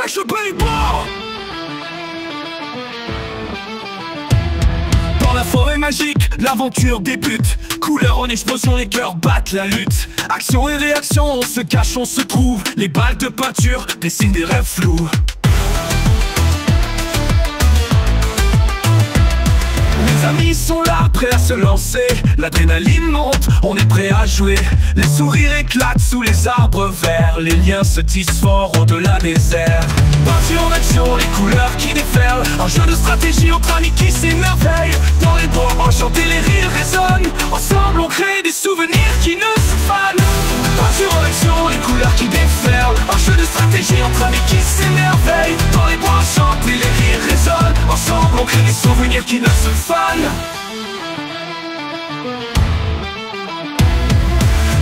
je paintball. Dans la forêt magique, l'aventure débute. Couleur en explosion, les cœurs battent la lutte. Action et réaction, on se cache, on se trouve. Les balles de peinture dessinent des rêves flous. Les amis sont là, prêts à se lancer. L'adrénaline monte, on est prêt à jouer. Les sourires éclatent sous les arbres verts. Les liens se tissent fort au-delà des airs. Peinture en action, les couleurs qui déferlent. Un jeu de stratégie entre amis qui s'émerveille. Dans les bois enchantés, les rires résonnent. Ensemble on crée des souvenirs qui ne se fanent. Peinture en action, les couleurs qui déferlent. Un jeu de stratégie entre amis qui s'émerveille. Dans les bois enchantés, les rires résonnent. Ensemble on crée des souvenirs qui ne se fanent.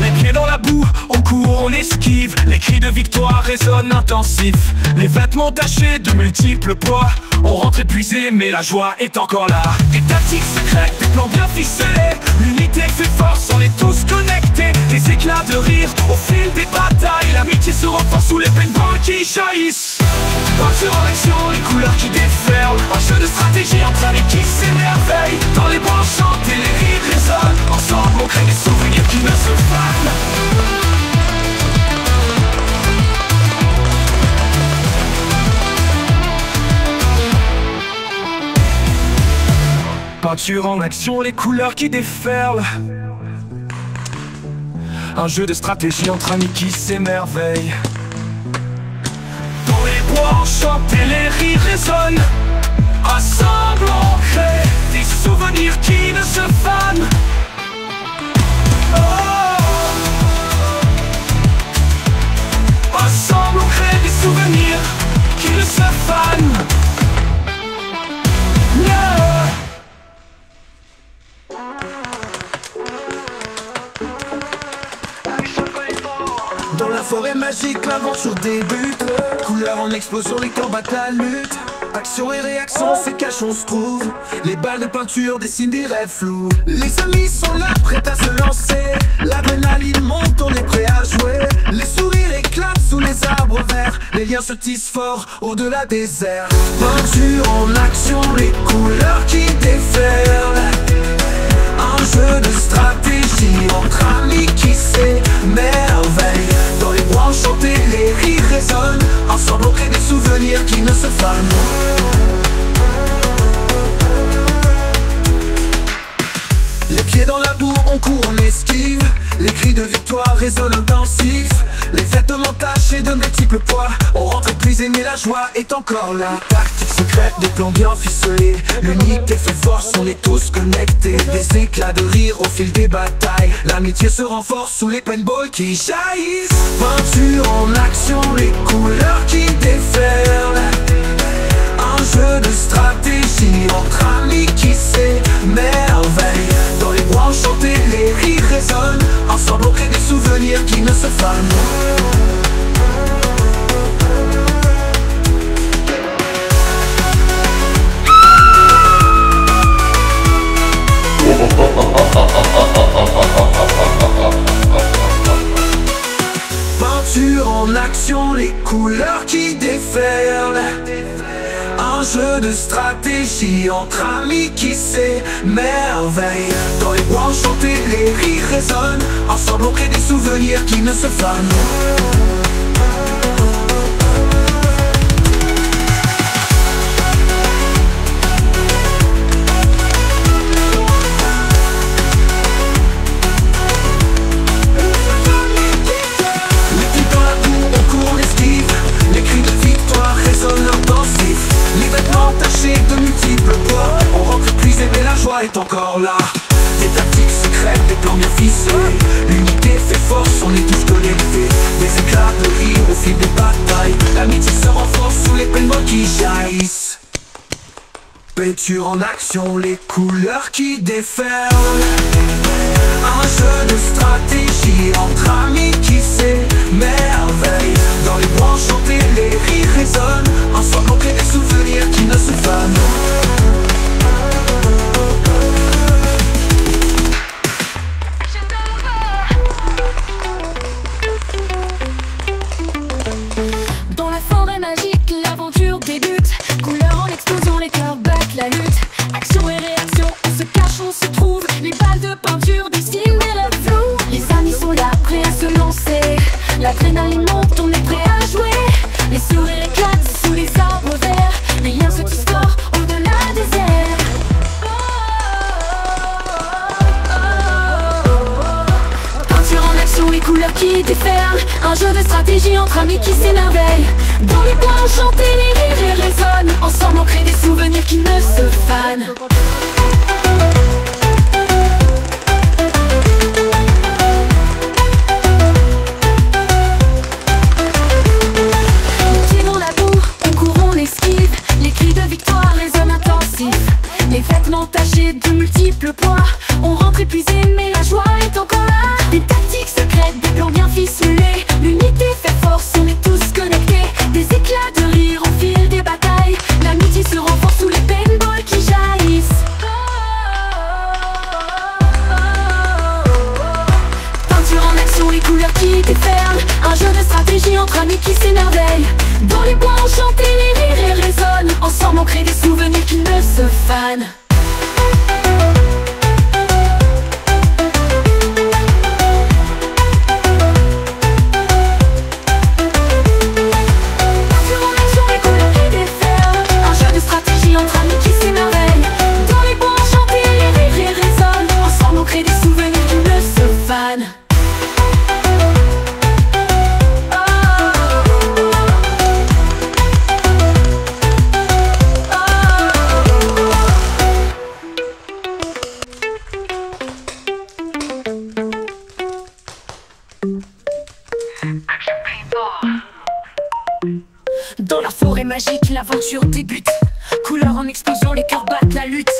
Les pieds dans la boue, on court, on esquive. Les cris de victoire résonnent intensifs. Les vêtements tachés de multiples poids. On rentre épuisé mais la joie est encore là. Des tactiques secrètes, des plans bien ficelés. L'unité fait force, on est tous connectés. Des éclats de rire au fil des batailles. L'amitié se renforce sous les paintballs qui jaillissent. Peinture en action, les couleurs qui déferlent. Un jeu de stratégie entre amis qui s'émerveille. Dans les bois enchantés, les rires résonnent. Ensemble on crée des souvenirs qui ne se fanent. Peinture en action, les couleurs qui déferlent. Un jeu de stratégie entre amis qui s'émerveille. Dans les bois enchantés, les rires résonnent. Ensemble on crée des souvenirs qui ne se fanent. Oh. Ensemble on crée des souvenirs qui ne se fanent. Yeah. Dans la forêt magique, l'aventure débute. Couleur en explosion, les cœurs battent la lutte. Action et réaction, c'est cache, on se trouve. Les balles de peinture dessinent des rêves flous. Les amis sont là, prêts à se lancer. L'adrénaline monte, on est prêt à jouer. Les sourires éclatent sous les arbres verts. Les liens se tissent fort au-delà des airs. Peinture en action, les couleurs qui déferlent. Un jeu de stratégie entre amis qui s'émerveille. Dans les bois enchantés, les rires résonnent. Ensemble on crée des souvenirs qui ne se fanent. Les pieds dans la boue, on court, on esquive. Les cris de victoire résonnent intensifs. Les vêtements tachés de multiples poids. On rentre épuisé mais la joie est encore là. Tactiques secrètes, des plans bien ficelés. L'unité fait force, on est tous connectés. Des éclats de rire au fil des batailles. L'amitié se renforce sous les paintballs qui jaillissent. Peinture en action, les couleurs qui déferlent. Un jeu de stratégie entre amis qui s'émerveille. Dans les bois enchantés, les rires résonnent. Ensemble on crée des souvenirs qui ne se fanent. Peinture en action, les couleurs qui déferlent. Un jeu de stratégie entre amis qui s'émerveille. Dans les bois enchantés, les rires résonnent. Ensemble on crée des souvenirs qui ne se fanent. De multiples poids, on rentre épuisé mais la joie est encore là. Des tactiques secrètes, des plans bien ficelés. L'unité fait force, on est tous connectés. Des éclats de rire au fil des batailles. L'amitié se renforce sous les paintballs qui jaillissent. Peinture en action, les couleurs qui déferlent. Un jeu de stratégie entre amis qui s'émerveille. Dans les bois enchantés, les rires résonnent. Ensemble on crée des souvenirs qui ne se fanent. Dans la forêt magique, magique, l'aventure débute. Couleur en explosion, les cœurs battent la lutte. Action et réaction, on se cache, on se trouve. Les balles de peinture dessinent des rêves flous. Les amis sont là, prêts à se lancer. L'adrénaline monte, on est prêt à jouer. Les sourires éclatent sous les arbres verts. Les liens se tissent fort au-delà des airs. Peinture en action, les couleurs qui déferlent. Un jeu de stratégie entre amis qui s'émerveillent. Dans les bois enchantés, les rires résonnent. Ensemble on crée des souvenirs qui ne se fanent. Les pieds dans la boue, on court, on esquive. Les cris de victoire résonnent intensifs. Les vêtements tachés de multiples poids. On rentre épuisé mais la joie est encore là. Des tactiques secrètes, des plans bien ficelés. L'unité fait force, on est tous connectés. Des éclats de rire au fil des batailles. L'amitié se renforce sous les paintballs qui jaillissent. Peinture en action, les couleurs qui déferlent. Un jeu de stratégie entre amis qui s'émerveillent. Dans les bois enchantés, les rires résonnent. Ensemble on crée des souvenirs qui ne se fanent. Dans la forêt magique, l'aventure débute. Couleur en explosion, les cœurs battent la lutte.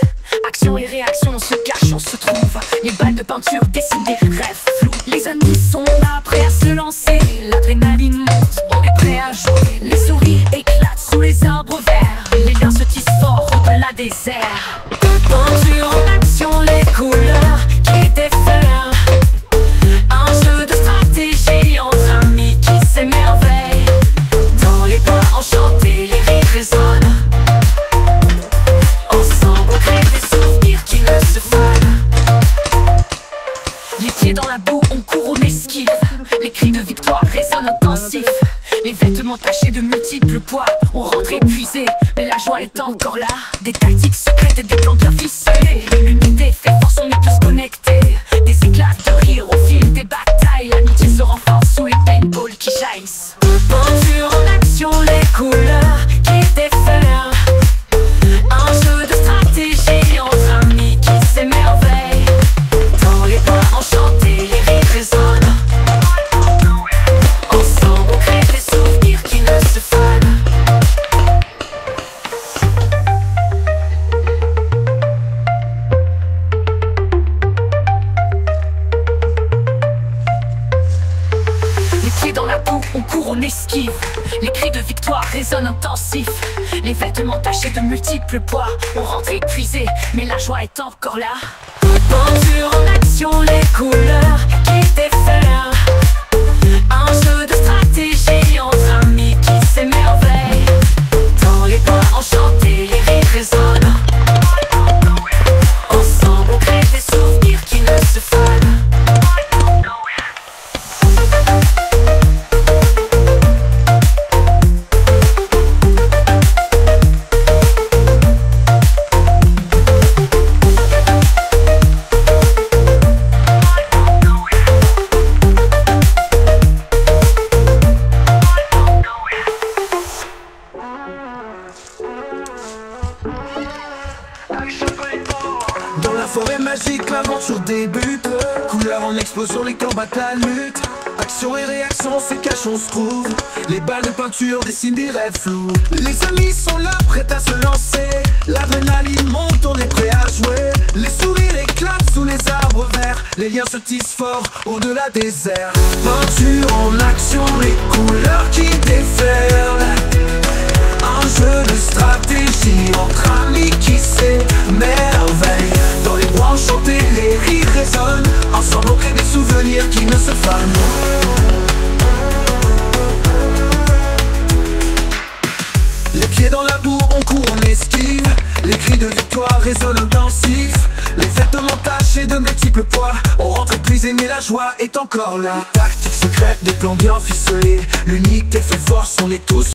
Action et réaction, on se cache, on se trouve. Les balles de peinture dessinent des rêves flous. Les amis sont là, prêts à se lancer. L'adrénaline monte, on est prêt à jouer. Les sourires éclatent sous les arbres verts. Les liens se tissent fort au-delà des airs. Peinture en action, les couleurs qui déferlent. Un jeu de stratégie entre amis qui s'émerveillent. Dans les bois enchantés, les rires résonnent. Ensemble on crée des souvenirs qui ne se fanent. Les pieds dans la boue, on court, on esquive. Les cris de victoire résonnent intensifs. Les vêtements tachés de multiples poids. On rentre épuisé, mais la joie est encore là. Des tactiques secrètes et des plans bien ficelés. L'unité fait force, on est tous connectés. Des éclats de rire au fil des batailles. L'amitié se renforce sous les paintballs qui jaillissent. Peinture en action, les couleurs qui déferlent. Un jeu de stratégie entre amis qui s'émerveillent. Dans les bois enchantés, les rires résonnent. Ensemble on crée des souvenirs qui ne se fanent. Les pieds dans la boue, on court, on esquive. Les cris de victoire résonnent intensifs. Les vêtements tachés de multiples poids. On rentre épuisé, mais la joie est encore là. Peinture en action, les couleurs qui déferlent. Un jeu de stratégie entre amis qui s'émerveillent. Dans les bois enchantés, les rires résonnent. Ensemble on crée des souvenirs qui ne se fanent. Dans la forêt magique, l'aventure débute. Couleur en explosion, les cœurs battent la lutte. Action et réaction, c'est cache, on se trouve. Les balles de peinture dessinent des rêves flous. Les amis sont là, prêts à se lancer. L'adrénaline monte, on est prêt à jouer. Les sourires éclatent sous les arbres verts. Les liens se tissent fort au-delà des airs. Peinture en action, les couleurs qui déferlent. Un jeu de stratégie entre amis qui s'émerveillent. Dans les bois enchantés, les rires résonnent. Ensemble on crée des souvenirs qui ne se fanent. Pieds dans la boue, on court, on esquive. Les cris de victoire résonnent intensifs. Les vêtements tachés de multiples poids. On rentre épuisé mais la joie est encore là. Les tactiques secrètes, des plans bien ficelés. L'unique effet fort, on est tous